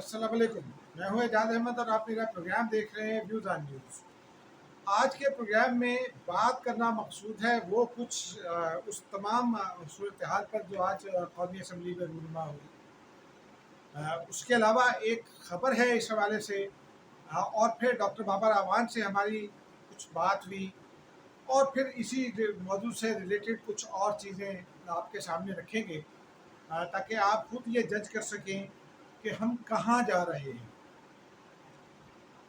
अस्सलाम वालेकुम। मैं हूं एजाज अहमद और आप मेरा प्रोग्राम देख रहे हैं व्यूज़ ऑन न्यूज़। आज के प्रोग्राम में बात करना मकसूद है वो कुछ उस तमाम सूरत हाल पर जो आज कौमी असम्बली में रूनुमा हुई। उसके अलावा एक ख़बर है इस हवाले से, और फिर डॉक्टर बाबर आवान से हमारी कुछ बात हुई, और फिर इसी मौजू से रिलेटेड कुछ और चीज़ें आपके सामने रखेंगे, ताकि आप खुद ये जज कर सकें कि हम कहाँ जा रहे हैं।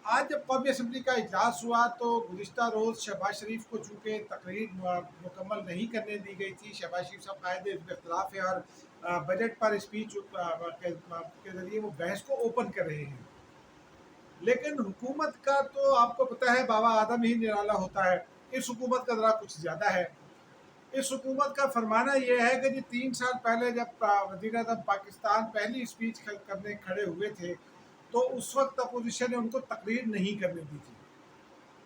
आज जब कौमी असम्बली का इजलास हुआ तो गुज़िश्ता रोज़ शहबाज शरीफ को चूँकि तकरीर मुकम्मल नहीं करने दी गई थी, शहबाज शरीफ साहब कायदे इख्तलाफ है और बजट पर स्पीच के ज़रिए वो बहस को ओपन कर रहे हैं। लेकिन हुकूमत का तो आपको पता है बाबा आदम ही निराला होता है, इस हुकूमत का ज़रा कुछ ज़्यादा है। इस हुकूमत का फरमाना ये है कि जी 3 साल पहले जब वज़ीर-ए-आज़म पाकिस्तान पहली स्पीच करने खड़े हुए थे, तो उस वक्त अपोजिशन ने उनको तकरीर नहीं करने दी थी।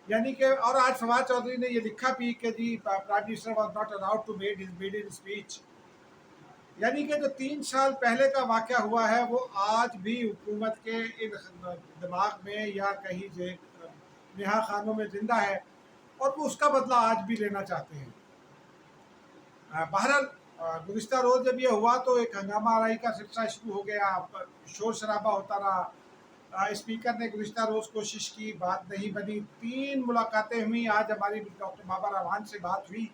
यानी कि और आज फवाद चौधरी ने ये लिखा भी कि जी prime minister was not allowed to made his maiden speech. यानी कि जो 3 साल पहले का वाक़या हुआ है वो आज भी हुकूमत के इन दिमाग में या कहीं जे नेहा खानों में ज़िंदा है, और वो उसका बदला आज भी लेना चाहते हैं। बहरहाल गुज़िश्ता रोज़ जब ये हुआ तो एक हंगामा आराई का सिलसिला शुरू हो गया, शोर शराबा होता रहा। स्पीकर ने गुज़िश्ता रोज़ कोशिश की, बात नहीं बनी। 3 मुलाकातें हुई। आज हमारी डॉक्टर बाबर आवान से बात हुई,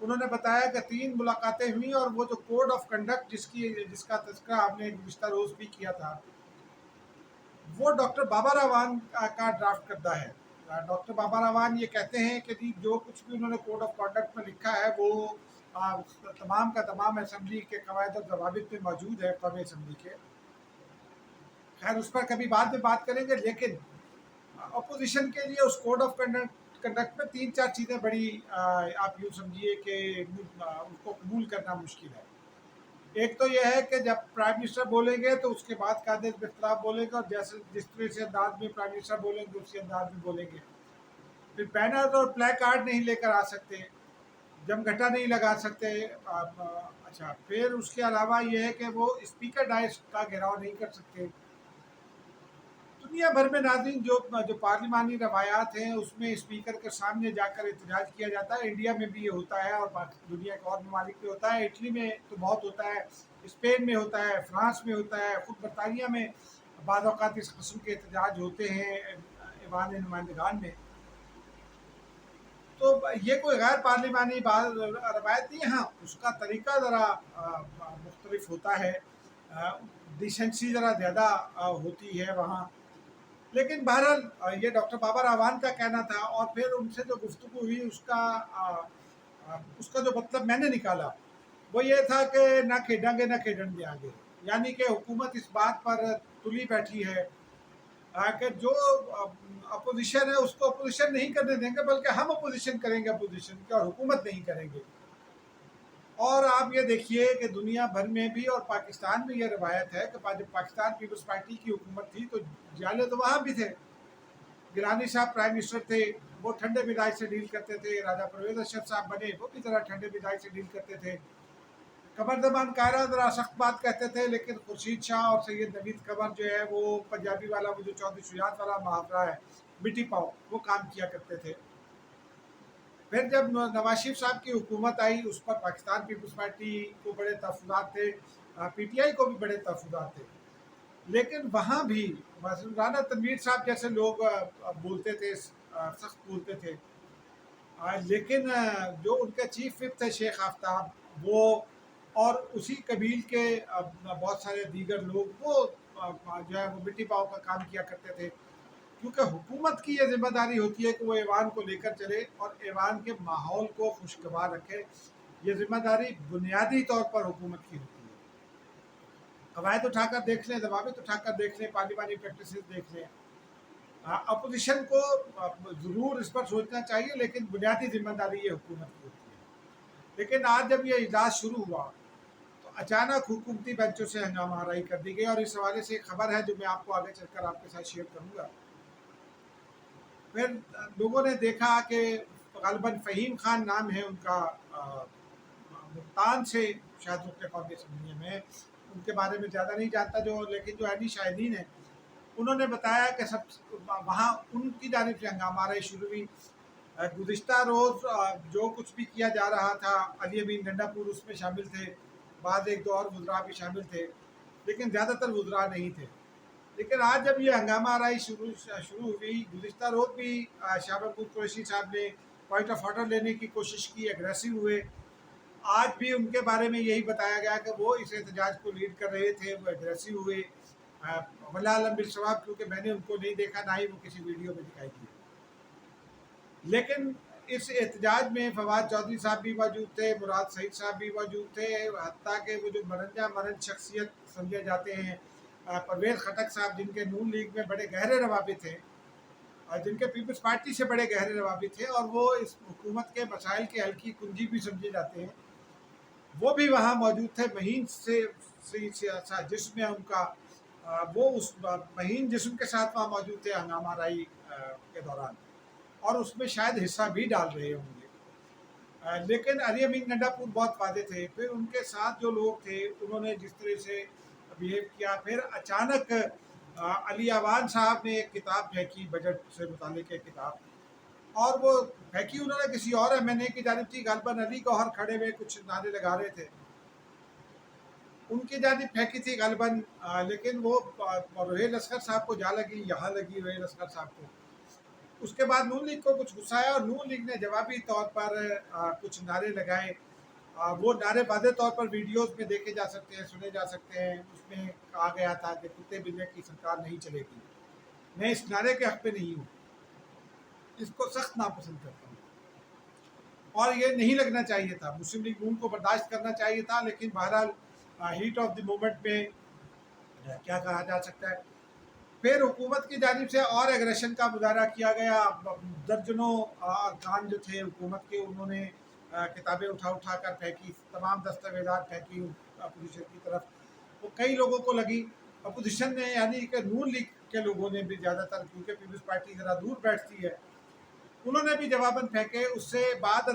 उन्होंने बताया कि 3 मुलाकातें हुई और वो जो कोड ऑफ कंडक्ट जिसका तज़किरा आपने गुज़िश्ता रोज़ भी किया था, वो डॉक्टर बाबर आवान का ड्राफ्ट करदा है। डॉक्टर बाबर आवान ये कहते हैं कि जी जो कुछ भी उन्होंने कोड ऑफ कंडक्ट में लिखा है वो तमाम का तमाम असम्बली के कवायद और ज़वाबित में मौजूद है, कौमी असम्बली के। खैर उस पर कभी बाद में बात करेंगे, लेकिन अपोजिशन के लिए उस कोड ऑफ कंडक्ट में 3-4 चीज़ें बड़ी आप यूँ समझिए कि उनको कबूल करना मुश्किल है। एक तो यह है कि जब प्राइम मिनिस्टर बोलेंगे तो उसके बाद कायदे इख्तिलाफ बोलेंगे, और जैसे जिस तरह से अंदाज में प्राइम मिनिस्टर बोलेंगे उसी अंदाज में बोलेंगे। फिर बैनर और प्ले कार्ड नहीं लेकर आ सकते, जमघटा नहीं लगा सकते। अच्छा, फिर उसके अलावा ये है कि वो स्पीकर डाइस का घेराव नहीं कर सकते। दुनिया भर में नाज़रीन जो जो पार्लिमानी रवायात हैं उसमें स्पीकर के सामने जाकर एहतजाज किया जाता है। इंडिया में भी ये होता है और बाकी दुनिया के और ममालिक में होता है। इटली में तो बहुत होता है, स्पेन में होता है, फ्रांस में होता है, ख़ुद बरतानिया में बाज़ औक़ात इस किस्म के एहतजाज होते हैं ऐवान नुमाइंदगान में। तो ये कोई गैर पार्लिमानी रवायत नहीं है। हाँ, उसका तरीका ज़रा मुख्तलिफ होता है, डिसेंसी ज़रा ज़्यादा होती है वहाँ। लेकिन बहरहाल ये डॉक्टर बाबर आवान का कहना था, और फिर उनसे जो गुफ्तगू हुई उसका जो मतलब मैंने निकाला वो ये था कि ना खेडेंगे ना खेडन देंगे। यानी कि हुकूमत इस बात पर तुली बैठी है कि जो अपोजिशन है उसको अपोजिशन नहीं करने देंगे, बल्कि हम अपोजिशन करेंगे अपोजिशन की, और हुकूमत नहीं करेंगे। और आप ये देखिए कि दुनिया भर में भी और पाकिस्तान में ये रवायत है कि जब पाकिस्तान पीपल्स पार्टी की हुकूमत थी तो जाले तो वहाँ भी थे। गिलानी साहब प्राइम मिनिस्टर थे, वो ठंडे मिजाज से डील करते थे। राजा परवेज़ अशरफ साहब बने, वो भी ज़रा ठंडे मिजाज से डील करते थे। कमर ज़मान कायरा ज़रा सख्त बात कहते थे, लेकिन खुर्शीद शाह और सैयद नवीद कमर जो है वो पंजाबी वाला वो जो चौधरी शुजात वाला मुहावरा है, मिट्टी पाओ, वो काम किया करते थे। फिर जब नवाज शरीफ साहब की हुकूमत आई, उस पर पाकिस्तान पीपल्स पार्टी को बड़े तहफ़्फ़ुज़ात थे, PTI को भी बड़े तहफ़्फ़ुज़ात थे। लेकिन वहाँ भी राना तनवीर साहब जैसे लोग बोलते थे, सख्त बोलते थे। लेकिन जो उनके चीफ विप थे शेख आफ्ताब, वो और उसी कबील के बहुत सारे दीगर लोग वो जो है वो मिट्टी पाव का काम किया करते थे। क्योंकि हुकूमत की ये ज़िम्मेदारी होती है कि वो ऐवान को लेकर चले और ऐवान के माहौल को खुशगवार रखे। ये ज़िम्मेदारी बुनियादी तौर पर हुकूमत की होती है। कवायद उठाकर देख लें, ज़वाबित उठाकर देख लें, पार्लिमानी प्रैक्टिसेस देख लें। अपोजिशन को ज़रूर इस पर सोचना चाहिए, लेकिन बुनियादी ज़िम्मेदारी ये हुकूमत की होती है। लेकिन आज जब ये इजलास शुरू हुआ तो अचानक हुकूमती बेंचों से हंगामा आराई कर दी गई, और इस हवाले से एक खबर है जो मैं आपको आगे चलकर आपके साथ शेयर करूँगा। फिर लोगों ने देखा कि ग़ालिबन फ़हीम खान नाम है उनका, मुल्तान से शायद रुकने कौमी असम्बली में, ان کے بارے میں زیادہ نہیں جانتا لیکن جو عینی شاہدین ہیں انہوں نے بتایا کہ وہاں ان کی جانب سے ہنگامہ آرائی شروع ہوئی. گزشتہ روز جو کچھ بھی کیا جا رہا تھا علی امین گنڈا پور اس میں شامل تھے، بعض ایک دو اور وزراء بھی شامل تھے لیکن زیادہ تر وزراء نہیں تھے. لیکن آج جب یہ ہنگامہ آرائی شروع ہوئی، گزشتہ روز بھی شاہ محمود قریشی صاحب نے پوائنٹ آف آرڈر لینے کی کوشش کی، اگریسو ہوئے. آج بھی ان کے بارے میں یہی بتایا گیا کہ وہ اس احتجاج کو لیڈ کر رہے تھے، وہ اگریسو ہوئے. واللہ اعلم بالصواب، کیونکہ میں نے ان کو نہیں دیکھا، نہ ہی وہ کسی ویڈیو میں دکھائی دی. لیکن اس احتجاج میں فواد چودھری صاحب بھی موجود تھے، مراد سعید صاحب بھی موجود تھے، حتیٰ کہ وہ جو مرنجہ مرنج شخصیت سمجھے جاتے ہیں پرویز خٹک صاحب، جن کے نون لیگ میں بڑے گہرے روابط تھے، جن کے پیپلز پارٹی سے بڑے گہرے روابط تھے اور وہ اس حکومت کے مسائل کے حل کی کنجی بھی سمجھے جاتے ہیں، وہ بھی وہاں موجود تھے. مہین سے جسم ہے ان کا، وہ اس مہین جسم کے ساتھ وہاں موجود تھے ہنگامہ آرائی کے دوران، اور اس میں شاید حصہ بھی ڈال رہے ہوں گے. لیکن علی امین گنڈا پور بہت واضح تھے. پھر ان کے ساتھ جو لوگ تھے انہوں نے جس طرح سے بیہیو کیا، پھر اچانک علی اوان صاحب نے ایک کتاب پھینکی، بجٹ سے متعلق ایک کتاب، اور وہ پھینکی انہوں نے کسی اور ایم این اے کی جانب تھی، غالباً علی گوہر کھڑے ہوئے کچھ نعرے لگا رہے تھے، ان کی جانب پھینکی تھی غالباً. لیکن وہ روہیل اصغر صاحب کو جا لگی، یہاں لگی روہیل اصغر صاحب کو. اس کے بعد نون لیگ کو کچھ غصہ آیا اور نون لیگ نے جوابی طور پر کچھ نعرے لگائے. وہ نعرے واضح طور پر ویڈیوز میں دیکھے جا سکتے ہیں، سنے جا سکتے ہیں. اس میں کہا گیا تھا کہ کتے بلے کی سرکار نہیں چلے گی. میں اس نعرے کے حق پہ نہیں ہوں، اس کو سخت ناپسند کرتا ہوں، اور یہ نہیں لگنا چاہیے تھا. مسلم لیگ نون کو برداشت کرنا چاہیے تھا، لیکن بہرحال ہیٹ آف دی مومنٹ میں کیا کہا جا سکتا ہے. پھر حکومت کی جانب سے اور ایگریشن کا مظاہرہ کیا گیا. درجنوں ارکان جو تھے حکومت کے، انہوں نے کتابیں اٹھا کر پھینکی، تمام دستاویزات پھینکی اپوزیشن کی طرف. وہ کئی لوگوں کو لگی، اپوزیشن نے یعنی کہ نون لیگ کے لوگوں نے بھی زیادہ تر، کیونکہ پیپلز پارٹی ذرا دور بیٹھتی ہے، انہوں نے بھی جواباً پھینکے. اس سے بعد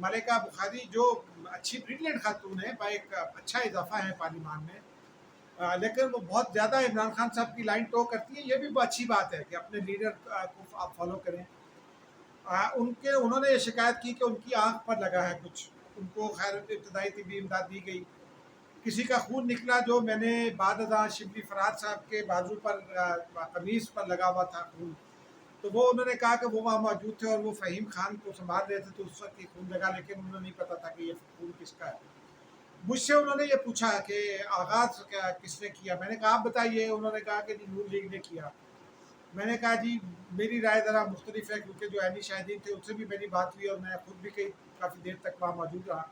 ملکہ بخاری جو اچھی بریلینٹ خاتون ہے، ایک اچھا اضافہ ہے پارلیمان میں، لیکن وہ بہت زیادہ عمران خان صاحب کی لائن ٹو کرتی ہیں. یہ بھی اچھی بات ہے کہ اپنے لیڈر کو آپ فالو کریں. انہوں نے یہ شکایت کی کہ ان کی آنکھ پر لگا ہے کچھ. ان کو خیر ابتدائی طبی امداد دی گئی. کسی کا خون نکلا، جو میں نے بعد ازاں شبلی فرات صاحب کے بازو پر قمیض پر لگا ہوا تھا خون، تو وہ انہوں نے کہا کہ وہ وہاں موجود تھے اور وہ فہیم خان کو سنبھال رہے تھے، تو اس وقت یہ خون لگا، لیکن انہوں نے نہیں پتا تھا کہ یہ خون کس کا ہے. مجھ سے انہوں نے یہ پوچھا کہ آغاز کس نے کیا. میں نے کہا آپ بتائیے. انہوں نے کہا کہ جی نون لیگ نے کیا. میں نے کہا جی میری رائے ذرا مختلف ہے، کیونکہ جو عینی شاہدین تھے ان سے بھی میری بات ہوئی اور میں خود بھی کافی دیر تک وہاں موجود رہا.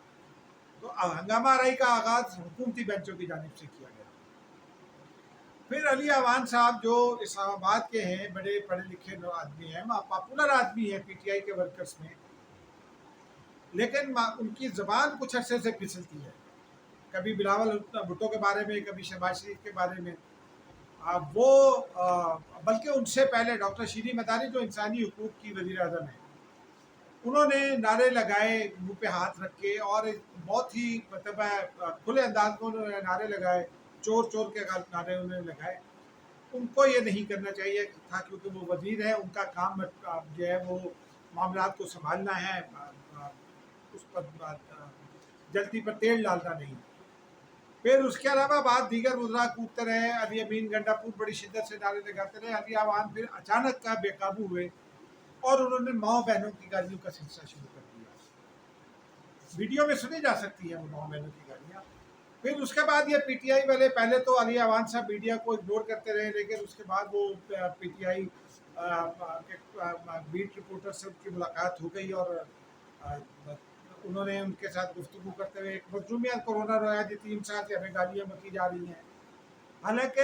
تو ہنگامہ آرائی کا آغاز حکومتی بینچوں کی جانب سے کیا گیا. پھر علی اوان صاحب جو اسلام آباد کے ہیں، بڑے پڑھے لکھے آدمی ہیں، پاپولر آدمی ہیں پی ٹی آئی کے ورکرز میں، لیکن ان کی زبان کچھ عرصے سے پھسلتی ہے. کبھی بلاول بھٹو کے بارے میں، کبھی شہباز شریف کے بارے میں. وہ بلکہ ان سے پہلے ڈاکٹر شیریں مداری جو انسانی حقوق کی وزیر اعظم ہیں، انہوں نے نعرے لگائے منہ پہ ہاتھ رکھ کے، اور بہت ہی مطلب کھلے انداز میں انہوں نے نعرے لگائے، چور چور کے نعرے انہوں نے لگائے. ان کو یہ نہیں کرنا چاہیے تھا، کیونکہ وہ وزیر ہیں، ان کا کام جو ہے وہ معاملات کو سنبھالنا ہے، اس پر جلدی پر تیل ڈالنا نہیں. پھر اس کے علاوہ بعد دیگر وزراء کودتے رہے. علی امین گنڈا پور بڑی شدت سے نعرے لگاتے رہے. علی اوان پھر اچانک کا بے قابو ہوئے اور انہوں نے ماؤں بہنوں کی گالیوں کا سلسلہ شروع کر دیا. ویڈیو میں سنی جا سکتی ہے وہ ماؤں بہنوں کی گالیاں. پھر اس کے بعد یہ پی ٹی آئی والے، پہلے تو علی اوان صاحب میڈیا کو اگنور کرتے رہے، لیکن اس کے بعد وہ P T I beat reporter سے ان کی ملاقات ہو گئی اور انہوں نے ان کے ساتھ گفتگو کرتے ہوئے ایک مظلومیت کورونا رویا جی 3 سال سے ہمیں گالیاں بکی جا رہی ہیں. حالانکہ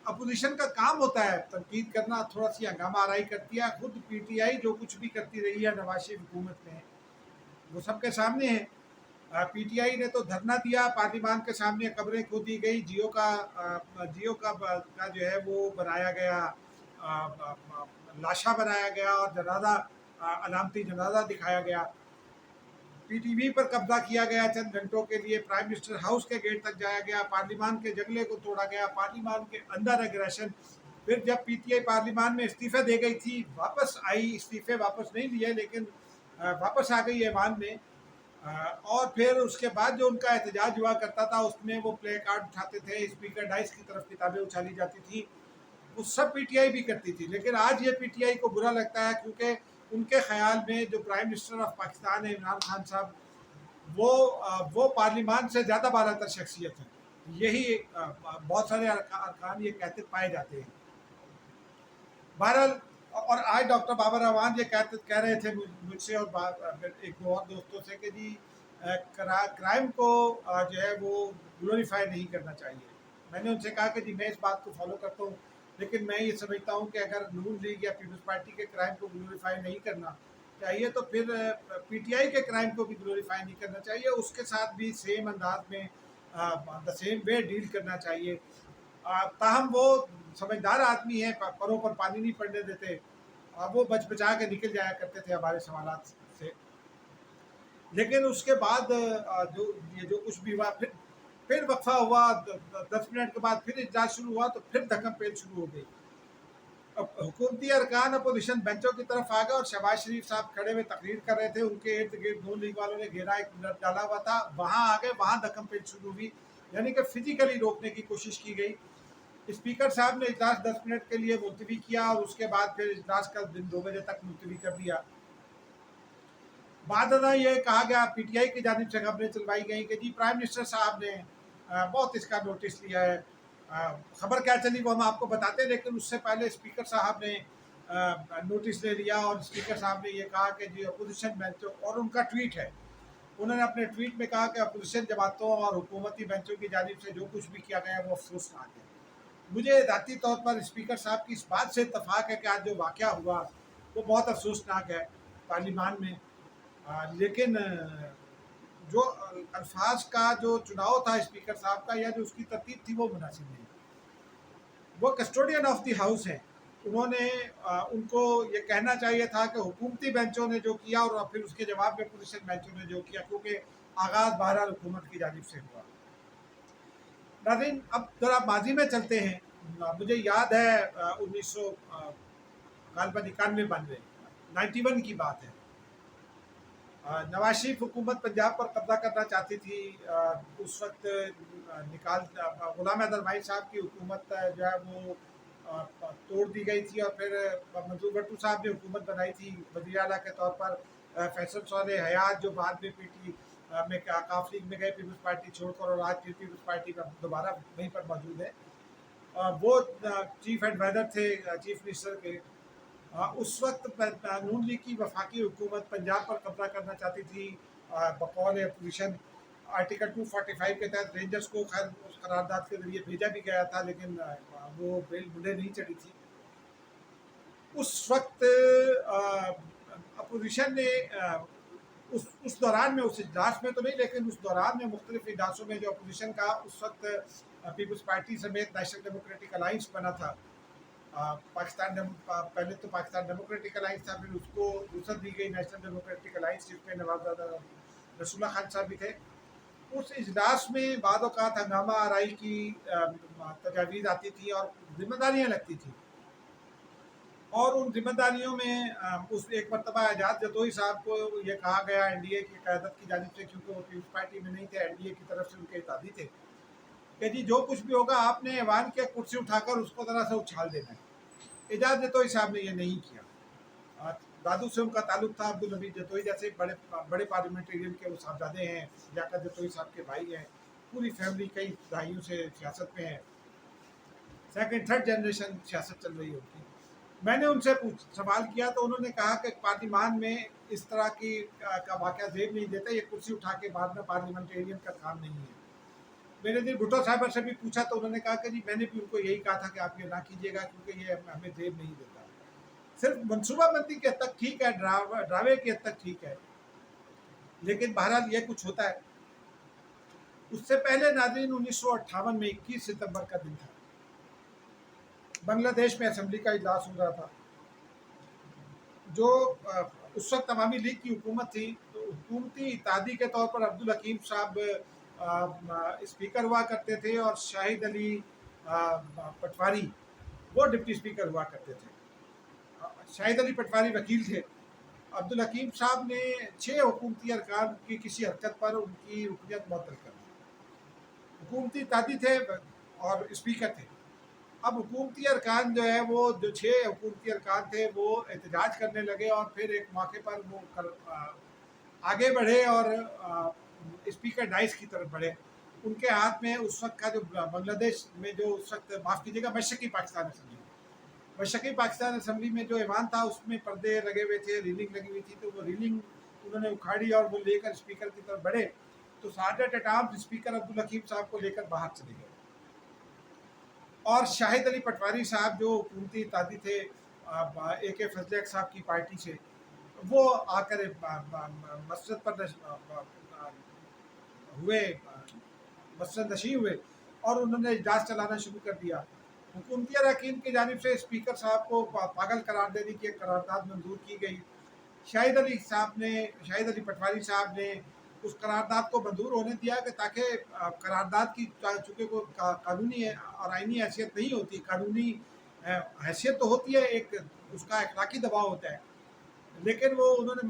اپوزیشن کا کام ہوتا ہے تنقید کرنا، تھوڑا سی ہنگامہ آرائی کرتی ہے. خود پی ٹی آئی جو کچھ بھی کرتی رہی ہے نواز شریف حکومت میں، وہ سب کے سامنے ہے. پی ٹی آئی نے تو دھرنا دیا پارلیمان کے سامنے، قبریں کھود دی گئی، جیو کا جو ہے وہ بنایا گیا، لاشا بنایا گیا اور جنازہ، علامتی جنازہ دکھایا گیا. PTV पर कब्जा किया गया चंद घंटों के लिए, प्राइम मिनिस्टर हाउस के गेट तक जाया गया, पार्लियामान के जंगले को तोड़ा गया, पार्लियामान के अंदर एग्रेशन। फिर जब PTI पार्लियामान में इस्तीफे दे गई थी, वापस आई, इस्तीफे वापस नहीं लिए लेकिन वापस आ गई ऐवान में। और फिर उसके बाद जो उनका एहतजाज हुआ करता था उसमें वो प्ले कार्ड उठाते थे, स्पीकर डाइस की तरफ किताबें उछाली जाती थी, वो सब PTI भी करती थी। लेकिन आज ये PTI को बुरा लगता है क्योंकि उनके ख्याल में जो प्राइम मिनिस्टर ऑफ पाकिस्तान है इमरान खान साहब, वो पार्लियामान से ज़्यादा बालातर शख्सियत है। यही बहुत सारे अरकान ये कहते पाए जाते हैं। बहरहाल, और आज डॉक्टर बाबर रहमान ये कह रहे थे मुझसे और एक दो और दोस्तों से कि जी क्राइम को जो है वो ग्लोरीफाई नहीं करना चाहिए। मैंने उनसे कहा कि जी मैं इस बात को फॉलो करता हूँ, लेकिन मैं ये समझता हूँ कि अगर नून लीग या पीपल्स पार्टी के क्राइम को ग्लोरीफाई नहीं करना चाहिए तो फिर PTI के क्राइम को भी ग्लोरीफाई नहीं करना चाहिए, उसके साथ भी सेम अंदाज में द सेम वे डील करना चाहिए। ताहम वो समझदार आदमी है, परों पर पानी नहीं पड़ने देते, वो बच बचा के निकल जाया करते थे हमारे सवालात से। लेकिन उसके बाद जो कुछ भी हुआ, फिर वक्फा हुआ, 10 मिनट के बाद फिर इजलास शुरू हुआ तो फिर धक्कम पेल शुरू हो गई। अब हुकूमती अरकान अपोजिशन बेंचों की तरफ आ गए और शहबाज शरीफ साहब खड़े हुए तकरीर कर रहे थे, उनके इर्द गिर्द नून लीग वालों ने घेरा एक मिनट डाला हुआ था, वहाँ आ गए, वहाँ धक्कम पेल शुरू हुई, यानी कि फिजिकली रोकने की कोशिश की गई। स्पीकर साहब ने इजलास 10 मिनट के लिए मुलतवी किया और उसके बाद फिर इजलास का दिन 2 बजे तक मुलतवी कर दिया। बाद में ये कहा गया, PTI की जानिब से खबरें चलवाई गई कि जी प्राइम मिनिस्टर साहब ने बहुत इसका नोटिस लिया है। खबर क्या चली वो हम आपको बताते हैं, लेकिन उससे पहले स्पीकर साहब ने नोटिस ले लिया और स्पीकर साहब ने ये कहा कि जी अपोजिशन बेंचों, और उनका ट्वीट है, उन्होंने अपने ट्वीट में कहा कि अपोजिशन जमातों और हुकूमती बेंचों की जानिब से जो कुछ भी किया गया वो अफसोसनाक है। मुझे ज़ाती तौर पर स्पीकर साहब की इस बात से इत्तफाक है कि आज जो वाक़या हुआ वो बहुत अफसोसनाक है पार्लियामान में। लेकिन जो अल्फाज का जो चुनाव था स्पीकर साहब का या जो उसकी तरतीब थी वो मुनासिब नहीं। वो कस्टोडियन ऑफ द हाउस हैं, उन्होंने उनको ये कहना चाहिए था कि हुकूमती बेंचों ने जो किया और फिर उसके जवाब में अपोजिशन बेंचों ने जो किया, क्योंकि आगाज़ बहरहाल हुकूमत की जानिब से हुआ। नाज़रीन, अब जरा माजी में चलते हैं। मुझे याद है 1900 गालबन 91 91 की बात है। नवाज शरीफ हुकूमत पंजाब पर कब्जा करना चाहती थी। उस वक्त गुलाम हैदर वाहिद साहब की हुकूमत जो है वो तोड़ दी गई थी और फिर मंसूर भट्टू साहब ने हुकूमत बनाई थी वज़ीर आला के तौर पर। फैसल सालेह हयात जो बाद में PT में काफ लीग में गए पीपल्स पार्टी छोड़कर और आज फिर पीपल्स पार्टी में दोबारा वहीं पर मौजूद है, वो चीफ एडवाइज़र थे चीफ मिनिस्टर के। उस वक्त नून लीग की वफाकी हुकूमत पंजाब पर कब्जा करना चाहती थी बकौल अपोजिशन। आर्टिकल 245 के तहत रेंजर्स को खैर उस करारदाद के जरिए भेजा भी गया था, लेकिन वो बेल मुझे नहीं चढ़ी थी। उस वक्त अपोजिशन ने उस दौरान में, उस इजलास में तो नहीं लेकिन उस दौरान में मुख्तलिफ इजलासों में जो अपोजिशन का उस वक्त पीपल्स पार्टी समेत नेशनल डेमोक्रेटिक अलाइंस बना था, पहले तो पाकिस्तान डेमोक्रेटिक अलाइंस था, फिर उसको वसअत दी गई नेशनल डेमोक्रेटिक अलाइंस, जिसमें नवाबजादा रसूलुल्लाह खान साहब भी थे। उस इजलास में बाद औक़ात हंगामा आराई की तजावीज़ आती थी और जिम्मेदारियाँ लगती थी, और उन जिम्मेदारियों में उस एक मरतबा एजाज जतोई साहब को ये कहा गया NDA की क़यादत की जानिब से, क्योंकि वो पीपल्स पार्टी में नहीं थे, NDA की तरफ से उनके इत्तादी थे, कि जी जो कुछ भी होगा आपने ऐवान की कुर्सी उठाकर उसको ज़रा सा उछाल देना है। एजाज जतोई साहब ने ये नहीं किया। दादू से उनका ताल्लुक था, अब्दुल हमीद जतोई जैसे बड़े पार्लियामेंटेरियन के वो साहबजादे हैं, लियाकत जतोई साहब के भाई हैं, पूरी फैमिली कई दहाइयों से सियासत में है, सेकंड थर्ड जनरेशन सियासत चल रही होती है। मैंने उनसे सवाल किया तो उन्होंने कहा कि पार्लियामान में इस तरह की का वाक़या जेब नहीं देता, ये कुर्सी उठा के बाद में पार्लियामेंटेरियन का काम नहीं है। मैंने जी भुट्टो साहब से भी पूछा तो उन्होंने कहा कि जी मैंने भी उनको यही कहा था कि आप ये ना कीजिएगा, क्योंकि ये हमें जेब नहीं देता। सिर्फ मनसूबाबंदी के हद तक ठीक है, ड्रावे की हद तक ठीक है, लेकिन बहरहाल ये कुछ होता है। उससे पहले नाज़रीन 1958 में 21 सितंबर का दिन था, बांग्लादेश में असेंबली का इजलास हो रहा था। जो उस वक्त अवामी लीग की हुकूमत थी, तो हुकूमती इत्तेहादी के तौर पर अब्दुल हकीम साहब स्पीकर हुआ करते थे और शाहिद अली पटवारी वो डिप्टी स्पीकर हुआ करते थे। शाहिद अली पटवारी वकील थे। अब्दुल हकीम साहब ने 6 हुकूमती अरकान की किसी हरकत पर उनकी रुकनीत मुअत्तल कर दी। हुकूमती इत्तेहादी थे और स्पीकर थे। अब हुकूमती अरकान जो है वो जो 6 हुकूमती अरकान थे वो एहतजाज करने लगे और फिर एक मौके पर वो आगे बढ़े और स्पीकर डाइस की तरफ बढ़े। उनके हाथ में उस वक्त का जो बांग्लादेश में जो उस वक्त माफ़ कीजिएगा मशरक़ी पाकिस्तान असेंबली, मशरक़ी पाकिस्तान असेंबली में जो ऐवान था उसमें पर्दे लगे हुए थे, रीलिंग लगी हुई थी, तो वो रीलिंग उन्होंने उखाड़ी और वो लेकर स्पीकर की तरफ बढ़े, तो सादत एटाम स्पीकर अब्दुल हकीम साहब को लेकर बाहर चले गए। और शाहिद अली पटवारी साहब जो हुकूमती इत्तेहादी थे AK फजल हक साहब की पार्टी से, वो आकर मस्जिद पर हुए, मस्जिद नशी हुए और उन्होंने इजलास चलाना शुरू कर दिया। हुकूमती अरकान की जानिब से स्पीकर साहब को पागल करार देने की एक करारदाद मंजूर की गई। शाहिद अली पटवारी साहब ने उस करारदाद को मंजूर होने दिया कि ताकि करारदाद की चूँकि कोई कानूनी और आइनी हैसियत नहीं होती, कानूनी हैसियत तो होती है, एक उसका अखलाकी दबाव होता है, लेकिन वो उन्होंने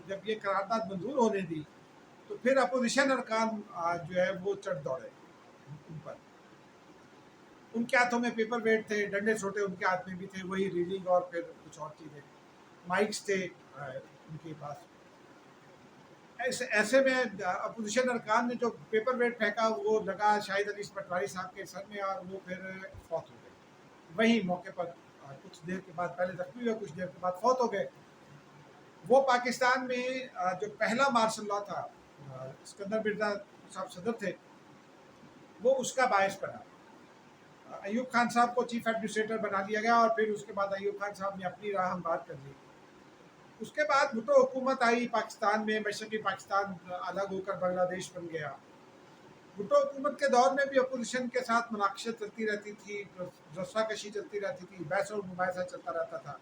जब ये करारदाद मंजूर होने दी तो फिर अपोजिशन अरकान जो है वो चढ़ दौड़े उन पर। उनके हाथों में पेपर वेट थे, डंडे छोटे उनके हाथ में भी थे, वही रीलिंग और फिर कुछ और चीज़ें, माइक्स थे उनके पास। ऐसे में अपोजिशन अरकान ने जो पेपर वेट फेंका वो लगा शाहिद अली पटवारी साहब के सर में और वो फिर फौत हो गए वही मौके पर। कुछ देर के बाद, पहले जख्मी हुए, कुछ देर के बाद फौत हो गए। वो पाकिस्तान में जो पहला मार्शल लॉ था, सिकंदर मिर्जा साहब सदर थे, वो उसका बायस बना। अयूब खान साहब को चीफ एडमिनिस्ट्रेटर बना दिया गया और फिर उसके बाद अयूब खान साहब ने अपनी राह हमवार कर ली। उसके बाद भुट्टो हुकूमत आई पाकिस्तान में, मशरक़ी पाकिस्तान अलग होकर बांग्लादेश बन गया। भुट्टो हुकूमत के दौर में भी अपोजिशन के साथ मुनाक़शत चलती रहती थी, रस्साकशी चलती रहती थी, बहस और मुबाहिसा चलता रहता था,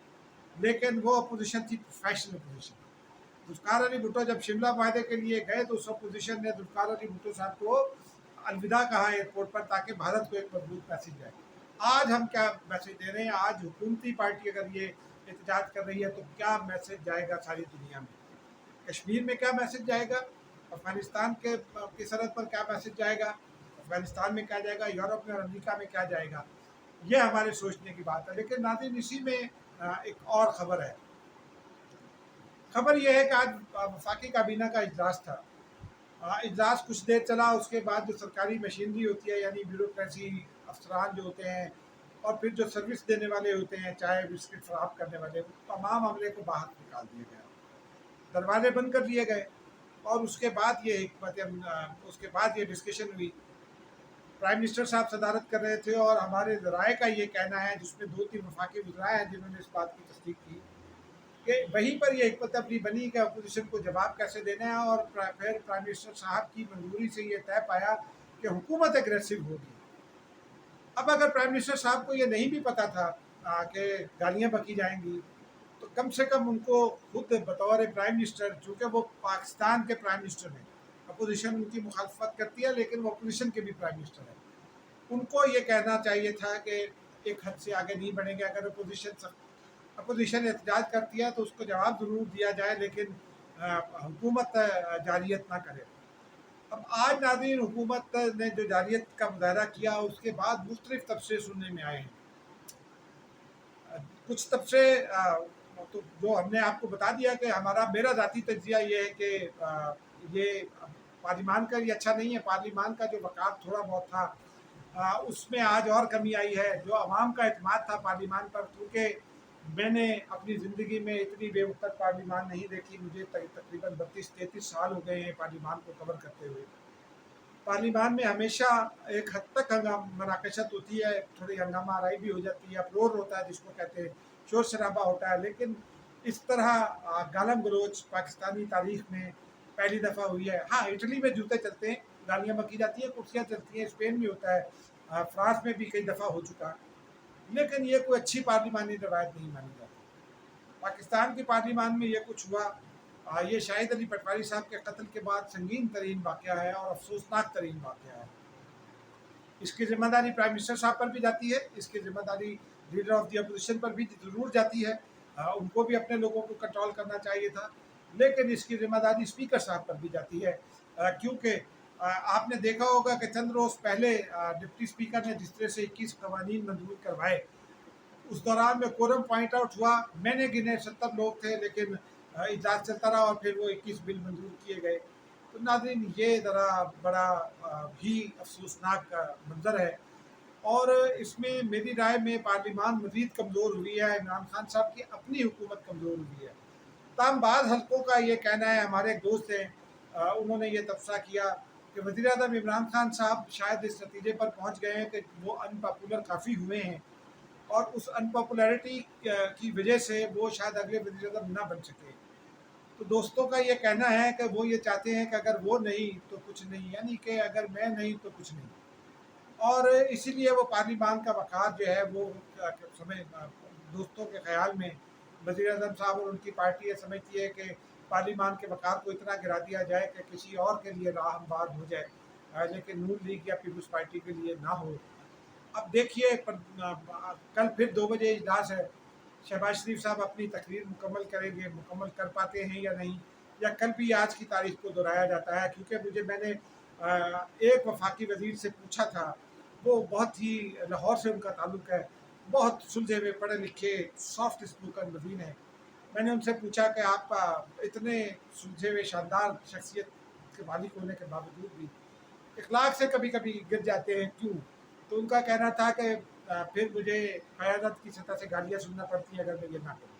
लेकिन वो अपोजिशन थी प्रोफेशनल अपोजिशन। जुल्फ़िकार अली भुट्टो जब शिमला माहदे के लिए गए तो उस अपोजिशन ने जुल्फ़िकार अली भुट्टो साहब को अलविदा कहा एयरपोर्ट पर, ताकि भारत को एक मजबूत मैसेज जाए। आज हम क्या मैसेज दे रहे हैं? आज हुकूमती पार्टी अगर ये एहतजाज कर रही है तो क्या मैसेज जाएगा सारी दुनिया में? कश्मीर में क्या मैसेज जाएगा? अफगानिस्तान की सरहद पर क्या मैसेज जाएगा? अफगानिस्तान में क्या जाएगा? यूरोप में और अमेरिका में क्या जाएगा? ये हमारे सोचने की बात है। लेकिन नाज़रीन, इसी में एक और ख़बर है। खबर यह है कि आज वफाकी काबीना का इजलास था। इजलास कुछ देर चला, उसके बाद जो सरकारी मशीनरी होती है, यानी ब्यूरोक्रेसी, अफसरान जो होते हैं और फिर जो सर्विस देने वाले होते हैं, चाय बिस्किट फराहम करने वाले, तमाम अमले को बाहर निकाल दिया गया, दरवाजे बंद कर दिए गए। और उसके बाद ये डिस्कशन हुई। प्राइम मिनिस्टर साहब सदारत कर रहे थे और हमारे ज़राए का ये कहना है, जिसमें 2-3 वफाकी वज़राए हैं जिन्होंने इस बात की तस्दीक की, कि वहीं पर ये हिकमत अमली बनी कि अपोजिशन को जवाब कैसे देना है। और फिर प्राइम मिनिस्टर साहब की मंजूरी से ये तय पाया कि हुकूमत एग्रेसिव होगी। अब अगर प्राइम मिनिस्टर साहब को ये नहीं भी पता था कि गालियाँ बकी जाएंगी, तो कम से कम उनको खुद बतौर प्राइम मिनिस्टर, चूँकि वो पाकिस्तान के प्राइम मिनिस्टर हैं, अपोजिशन उनकी मुखालफत करती है लेकिन वो अपोजिशन के भी प्राइम मिनिस्टर हैं, उनको ये कहना चाहिए था कि एक हद से आगे नहीं बढ़ेंगे। अगर अपोजिशन एहतजाज करती है तो उसको जवाब ज़रूर दिया जाए, लेकिन हुकूमत जारियत ना करे। अब आज नाज़रीन, हुकूमत ने जो जारियत का मुजाहरा किया उसके बाद मुख्तलिफ तबसरे सुनने में आए हैं। कुछ तबसरे तो जो हमने आपको बता दिया कि मेरा ज़ाती तज्जिया ये है कि ये पार्लिमान का ये अच्छा नहीं है। पार्लिमान का जो वक़ार थोड़ा बहुत था उसमें आज और कमी आई है। जो अवाम का एतमाद था पार्लिमान पर, क्योंकि मैंने अपनी ज़िंदगी में इतनी बेवक़्त पार्लिमान नहीं देखी। मुझे तकरीबन 32-33 साल हो गए हैं पार्लिमान को कवर करते हुए। पार्लिमान में हमेशा एक हद तक मुनाकशत होती है, थोड़ी हंगामा आराई भी हो जाती है, अपरोर होता है जिसको कहते हैं, शोर शराबा होता है, लेकिन इस तरह गालम गलोच पाकिस्तानी तारीख में पहली दफ़ा हुई है। हाँ, इटली में जूते चलते हैं, गालियाँ बकी जाती हैं, कुर्सियाँ चलती हैं, स्पेन में होता है, फ्रांस में भी कई दफ़ा हो चुका, लेकिन ये कोई अच्छी पार्लिमानी रवायत नहीं मानी जाती। पाकिस्तान की पार्लिमान में ये कुछ हुआ, ये शाहिद अली पटवारी साहब के कत्ल के बाद संगीन तरीन वाक़या है और अफसोसनाक तरीन वाक़या है। इसकी जिम्मेदारी प्राइम मिनिस्टर साहब पर भी जाती है, इसकी जिम्मेदारी लीडर ऑफ दी अपोजिशन पर भी ज़रूर जाती है। उनको भी अपने लोगों को कंट्रोल करना चाहिए था, लेकिन इसकी जिम्मेदारी स्पीकर साहब पर भी जाती है, क्योंकि आपने देखा होगा कि चंद रोज़ पहले डिप्टी स्पीकर ने जिस तरह से 21 कवानीन मंजूर करवाए, उस दौरान में कोरम पॉइंट आउट हुआ, मैंने गिने 70 लोग थे, लेकिन इजलास चलता रहा और फिर वो 21 बिल मंजूर किए गए। तो नाज़रीन, ये ज़रा बड़ा भी अफसोसनाक मंज़र है, और इसमें मेरी राय में पार्लिमान मज़ीद कमज़ोर हुई है, इमरान खान साहब की अपनी हुकूमत कमज़ोर हुई है। तमाम बाद हल्कों का ये कहना है, हमारे एक दोस्त हैं, उन्होंने ये तबसरा किया कि वज़ीर-ए-आज़म इमरान खान साहब शायद इस नतीजे पर पहुँच गए हैं कि वो अनपॉपुलर काफ़ी हुए हैं, और उस अनपॉपुलैरिटी की वजह से वो शायद अगले वज़ीर-ए-आज़म ना बन सके। तो दोस्तों का ये कहना है कि वो ये चाहते हैं कि अगर वो नहीं तो कुछ नहीं, यानी कि अगर मैं नहीं तो कुछ नहीं, और इसीलिए वो पार्लिमान का वक़ार जो है वो समय दोस्तों के ख़्याल में वज़ीर-ए-आज़म साहब और उनकी पार्टी ये समझती है कि पार्लिमान के वक़ार को इतना गिरा दिया जाए कि किसी और के लिए राह हमवार हो जाए, लेकिन नून लीग या पीपल्स पार्टी के लिए ना हो। अब देखिए, कल फिर 2 बजे इजलास है, शहबाज शरीफ साहब अपनी तकरीर मुकम्मल करेंगे, मुकम्मल कर पाते हैं या नहीं, या कल भी आज की तारीख को दोहराया जाता है, क्योंकि मैंने एक वफाकी वज़ीर से पूछा था, वो बहुत ही लाहौर से उनका ताल्लुक़ है, बहुत सुलझे हुए पढ़े लिखे सॉफ्ट स्पोकन वज़ीर हैं। मैंने उनसे पूछा कि आप इतने सुलझे हुए शानदार शख्सियत के मालिक होने के बावजूद भी इखलाक से कभी कभी गिर जाते हैं, क्यों? तो उनका कहना था कि फिर मुझे क़यादत की सतह से गालियाँ सुनना पड़ती हैं अगर मैं ये ना करूँ।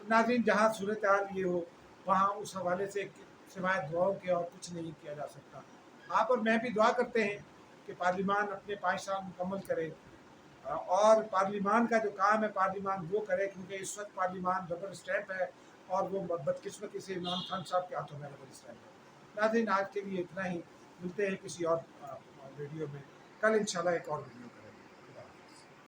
तो नाज़रीन, जहाँ सूरत हाल ये हो, वहाँ उस हवाले से सिवाय दुआओं के और कुछ नहीं किया जा सकता। आप और मैं भी दुआ करते हैं कि पार्लिमान अपने 5 साल मुकम्मल करे, और पार्लिमान का जो काम है पार्लिमान वो करे, क्योंकि इस वक्त पार्लिमान रबर स्टैंप है, और वो बदकिस्मती से इमरान खान साहब के हाथों में रबर स्टैंप है। नाज़रीन, आज के लिए इतना ही, मिलते हैं किसी और वीडियो में, कल इंशाल्लाह एक और वीडियो में।